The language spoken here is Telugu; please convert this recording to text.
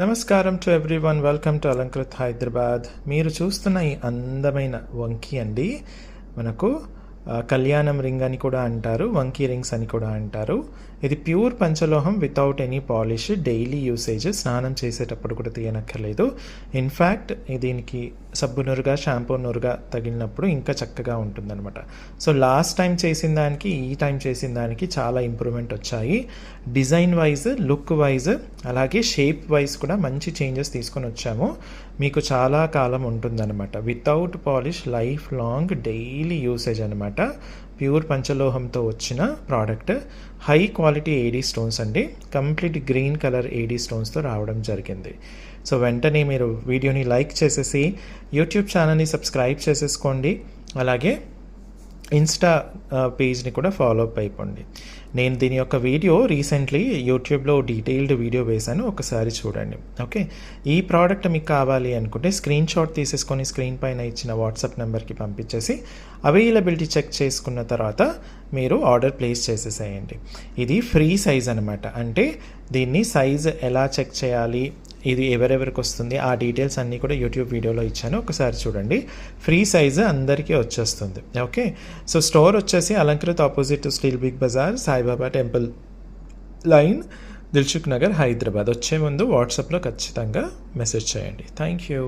నమస్కారం to everyone, welcome to Alankrit Hyderabad. మీరు చూస్తున్న ఈ అందమైన వంకీ అండి, మనకు కళ్యాణం రింగ్ అని కూడా అంటారు, వంకీ రింగ్స్ అని కూడా అంటారు. ఇది ప్యూర్ పంచలోహం without any polish, daily usage, స్నానం చేసేటప్పుడు కూడా తీయనక్కర్లేదు. ఇన్ఫ్యాక్ట్ దీనికి సబ్బు నురుగా, షాంపూ నురుగా తగిలినప్పుడు ఇంకా చక్కగా ఉంటుందన్నమాట. సో లాస్ట్ టైం చేసిన దానికి ఈ టైం చేసిన దానికి చాలా ఇంప్రూవ్మెంట్ వచ్చాయి. డిజైన్ వైజ్, లుక్ వైజ్, అలాగే షేప్ వైజ్ కూడా మంచి చేంజెస్ తీసుకొని వచ్చాము. మీకు చాలా కాలం ఉంటుందన్నమాట. Without polish, life long daily usage అనమాట. ప్యూర్ పంచలోహంతో వచ్చిన product. High quality AD stones అండి, కంప్లీట్ గ్రీన్ కలర్ ఏడీ స్టోన్స్తో రావడం జరిగింది. సో వెంటనే మీరు వీడియోని లైక్ చేసేసి యూట్యూబ్ ఛానల్ని సబ్స్క్రైబ్ చేసేసుకోండి. అలాగే ఇన్స్టా పేజ్ని కూడా ఫాలో అప్ అయిపోండి. నేను దీని యొక్క వీడియో రీసెంట్లీ యూట్యూబ్లో డీటెయిల్డ్ వీడియో వేశాను, ఒకసారి చూడండి. ఓకే, ఈ ప్రోడక్ట్ మీకు కావాలి అనుకుంటే స్క్రీన్ షాట్ తీసేసుకొని స్క్రీన్ పైన ఇచ్చిన వాట్సాప్ నెంబర్కి పంపించేసి అవైలబిలిటీ చెక్ చేసుకున్న తర్వాత మీరు ఆర్డర్ ప్లేస్ చేసేసేయండి. ఇది ఫ్రీ సైజ్ అనమాట. అంటే దీన్ని సైజ్ ఎలా చెక్ చేయాలి, ఇది ఎవరెవరికి వస్తుంది, ఆ డీటెయిల్స్ అన్నీ కూడా యూట్యూబ్ వీడియోలో ఇచ్చాను, ఒకసారి చూడండి. ఫ్రీ సైజు అందరికీ వచ్చేస్తుంది. ఓకే, సో స్టోర్ వచ్చేసి Alankrit opposite steel Big Bazaar, Saibaba temple line, Dilsukhnagar, Hyderabad. వచ్చే ముందు వాట్సాప్లో ఖచ్చితంగా మెసేజ్ చేయండి. Thank you.